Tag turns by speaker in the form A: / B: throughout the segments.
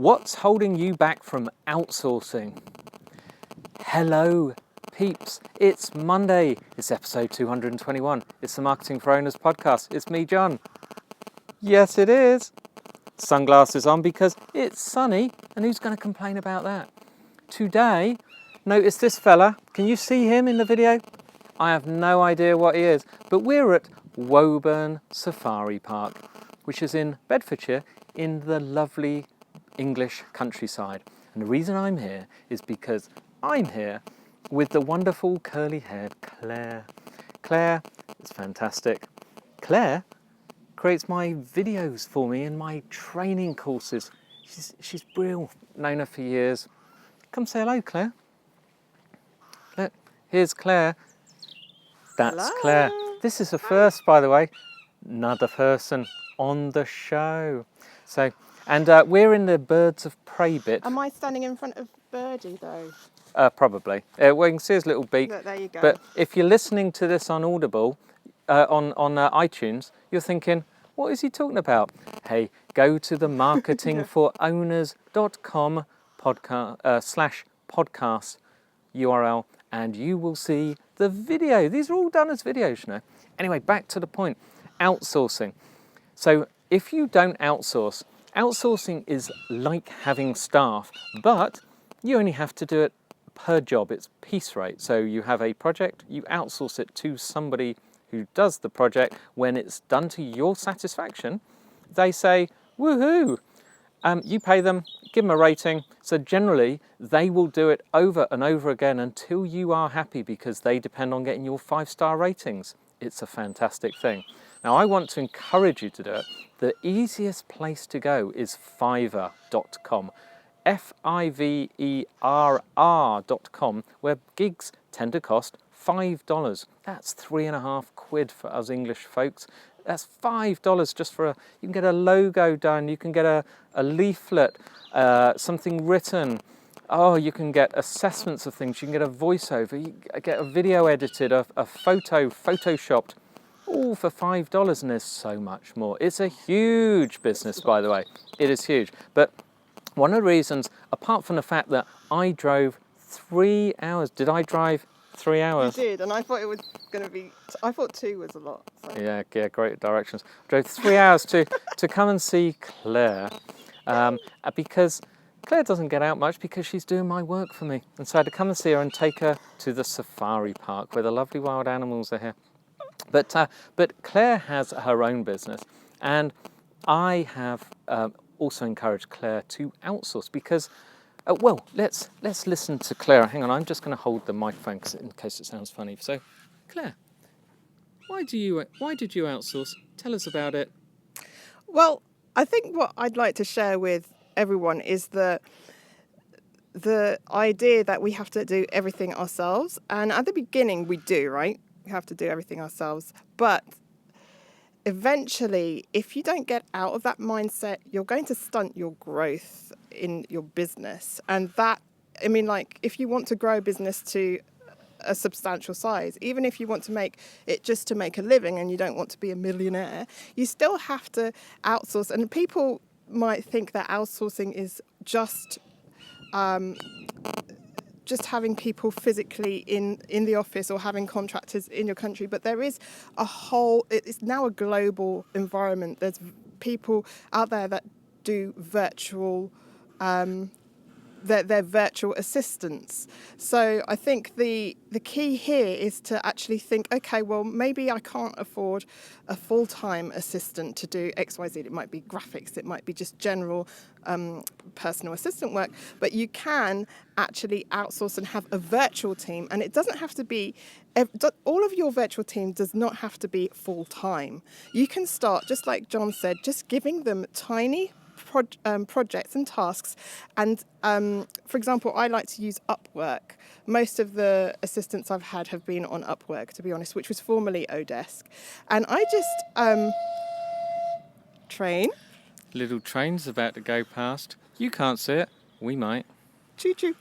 A: What's holding you back from outsourcing? Hello, peeps. It's Monday. It's episode 221. It's the Marketing for Owners podcast. It's me, John. Yes, it is. Sunglasses on because it's sunny, and who's going to complain about that? Today, notice this fella. Can you see him in the video? I have no idea what he is, but we're at Woburn Safari Park, which is in Bedfordshire in the lovely English countryside. And the reason I'm here is because I'm here with the wonderful curly-haired Claire. Claire is fantastic. Claire creates my videos for me in my training courses. She's brilliant. Known her for years. Come say hello, Claire. Look, here's Claire. That's
B: Hello.
A: Claire. This is a first, by the way. Another person on the show. So, and we're in the birds of prey bit.
B: Am I standing in front of Birdie though?
A: Probably. Well, you can see his little beak.
B: Look, there you go.
A: But if you're listening to this on Audible, on iTunes, you're thinking, what is he talking about? Hey, go to the marketingforowners.com /podcast URL and you will see the video. These are all done as videos, you know. Anyway, back to the point. Outsourcing. So if you don't outsource, outsourcing is like having staff, but you only have to do it per job. It's piece rate. So you have a project, you outsource it to somebody who does the project. When it's done to your satisfaction, they say, woohoo! You pay them, give them a rating. So generally, they will do it over and over again until you are happy because they depend on getting your 5-star ratings. It's a fantastic thing. Now, I want to encourage you to do it. The easiest place to go is Fiverr.com. Fiverr.com, where gigs tend to cost $5. That's £3.50 for us English folks. That's $5 just for you can get a logo done, you can get a leaflet, something written. Oh, you can get assessments of things, you can get a voiceover, you get a video edited, a photo photoshopped, all for $5, and there's so much more. It's a huge business, by the way. It is huge. But one of the reasons, apart from the fact that I drove 3 hours, did I drive 3 hours?
B: You did, and I thought it was going to be, I thought 2 was a lot. So.
A: Yeah, great directions. Drove 3 hours to come and see Claire because Claire doesn't get out much because she's doing my work for me. And so I had to come and see her and take her to the safari park where the lovely wild animals are here. But Claire has her own business, and I have also encouraged Claire to outsource because, well, let's listen to Claire. Hang on, I'm just going to hold the microphone in case it sounds funny. So, Claire, why did you outsource? Tell us about it.
B: Well, I think what I'd like to share with everyone is the idea that we have to do everything ourselves. And at the beginning, we do, right? We have to do everything ourselves. But eventually, if you don't get out of that mindset, you're going to stunt your growth in your business. And that, I mean, like, if you want to grow a business to a substantial size, even if you want to make it just to make a living and you don't want to be a millionaire, you still have to outsource. And people might think that outsourcing is just having people physically in the office or having contractors in your country, but there is it's now a global environment. There's people out there that do virtual, they're virtual assistants. So I think the key here is to actually think, okay, well, maybe I can't afford a full-time assistant to do XYZ. It might be graphics, it might be just general personal assistant work, but you can actually outsource and have a virtual team, and it doesn't have to be, all of your virtual team does not have to be full-time. You can start, just like John said, just giving them tiny projects and tasks. And for example, I like to use Upwork. Most of the assistants I've had have been on Upwork, to be honest, which was formerly Odesk. And I just train.
A: Little train's about to go past. You can't see it. We might.
B: Choo-choo.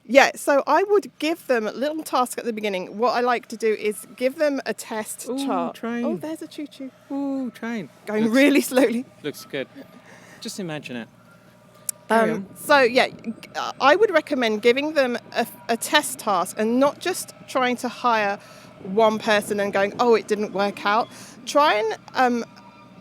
B: Yeah, so I would give them a little task at the beginning. What I like to do is give them a test chart.
A: Train.
B: Oh, there's a choo-choo.
A: Ooh, train.
B: Going really slowly.
A: Looks good. Just imagine it. Carry on.
B: So yeah, I would recommend giving them a test task and not just trying to hire one person and going, oh, it didn't work out. Try and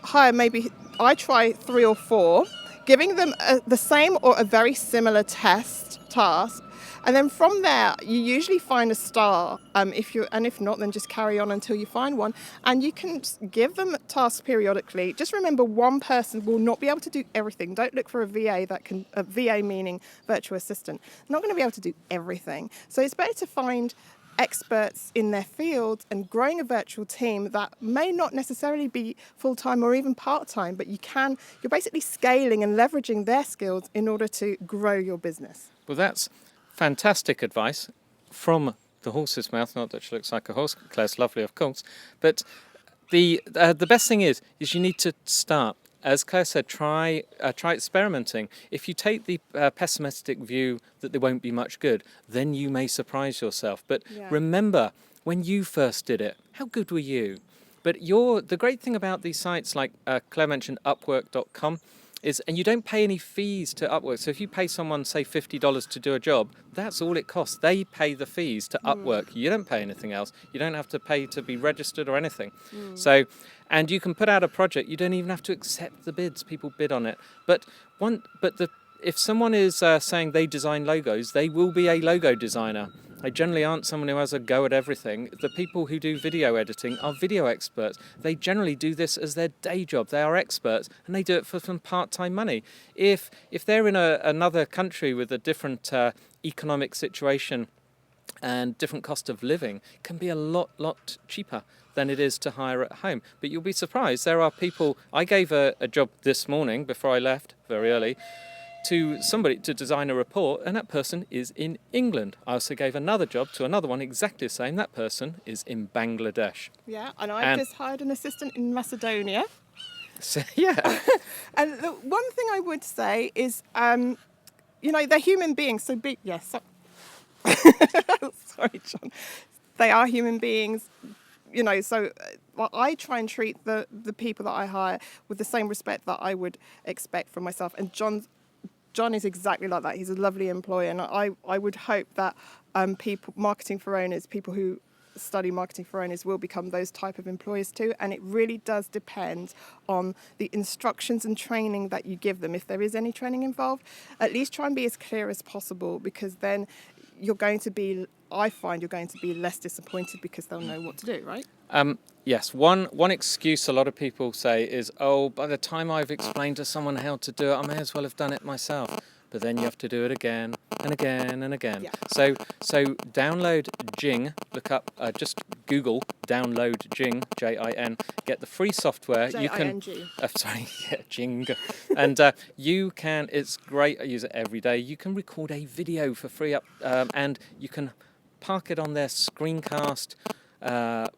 B: hire maybe, I try 3 or 4, giving them the same or a very similar task. And then from there, you usually find a star. If not, then just carry on until you find one. And you can give them tasks periodically. Just remember, one person will not be able to do everything. Don't look for a VA meaning virtual assistant. Not going to be able to do everything. So it's better to find experts in their field and growing a virtual team that may not necessarily be full-time or even part-time, but you're basically scaling and leveraging their skills in order to grow your business.
A: Well, that's fantastic advice from the horse's mouth. Not that she looks like a horse. Claire's lovely, of course. But the best thing is you need to start. As Claire said, try experimenting. If you take the pessimistic view that there won't be much good, then you may surprise yourself. But remember, when you first did it, how good were you? But the great thing about these sites, like Claire mentioned, Upwork.com, and you don't pay any fees to Upwork. So if you pay someone, say, $50 to do a job, that's all it costs. They pay the fees to Upwork. You don't pay anything else. You don't have to pay to be registered or anything. And you can put out a project. You don't even have to accept the bids. People bid on it. If someone is saying they design logos, they will be a logo designer. They generally aren't someone who has a go at everything. The people who do video editing are video experts. They generally do this as their day job. They are experts, and they do it for some part-time money. If they're in another country with a different economic situation and different cost of living, it can be a lot cheaper than it is to hire at home. But you'll be surprised. There are people. I gave a job this morning before I left very early to somebody to design a report, and that person is in England. I also gave another job to another one exactly the same. That person is in Bangladesh.
B: Yeah, and I've just hired an assistant in Macedonia.
A: So, yeah.
B: And the one thing I would say is, they're human beings. So big, yes. Sorry, John. They are human beings. So I try and treat the people that I hire with the same respect that I would expect from myself. And John is exactly like that. He's a lovely employee, and I would hope that marketing for owners, people who study marketing for owners, will become those type of employers too. And it really does depend on the instructions and training that you give them. If there is any training involved, at least try and be as clear as possible, because then I find you're going to be less disappointed because they'll know what to do, right?
A: Yes, one excuse a lot of people say is, oh, by the time I've explained to someone how to do it, I may as well have done it myself. But then you have to do it again and again and again.
B: Yeah.
A: So download Jing, look up, just Google download Jing, Jin, get the free software.
B: Jing.
A: Jing. And it's great, I use it every day. You can record a video for free and you can park it on their screencast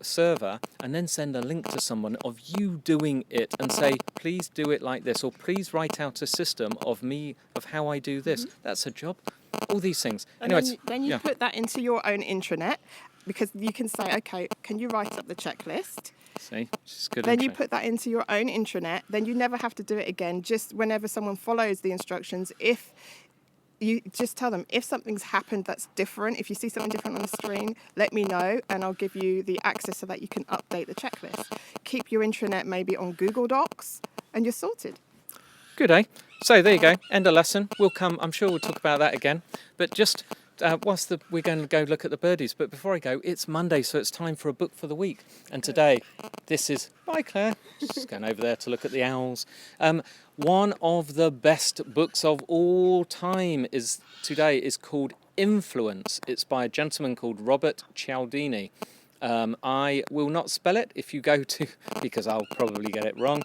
A: server and then send a link to someone of you doing it and say, please do it like this, or please write out a system of how I do this. That's a job. All these things.
B: And then you put that into your own intranet, because you can say, okay, can you write up the checklist?
A: See, it's good.
B: Then you put that into your own intranet. Then you never have to do it again. Just whenever someone follows the instructions, if you just tell them, if something's happened that's different, if you see something different on the screen, let me know and I'll give you the access so that you can update the checklist. Keep your intranet maybe on Google Docs and you're sorted.
A: Good, eh? So there you go. End of lesson. I'm sure we'll talk about that again. But just we're going to go look at the birdies. But before I go, it's Monday, so it's time for a book for the week. And today, bye Claire. Just going over there to look at the owls. One of the best books of all time is called Influence. It's by a gentleman called Robert Cialdini. I will not spell it if you go to, because I'll probably get it wrong.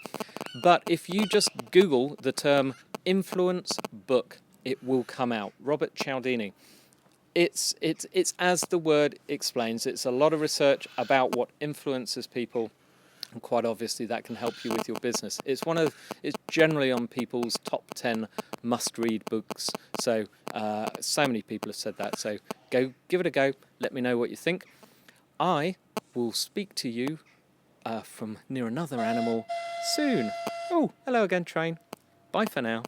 A: But if you just Google the term influence book, it will come out. Robert Cialdini. It's as the word explains. It's a lot of research about what influences people, and quite obviously that can help you with your business. It's generally on people's top 10 must-read books. So many people have said that. So go give it a go. Let me know what you think. I will speak to you from near another animal soon. Oh, hello again, train. Bye for now.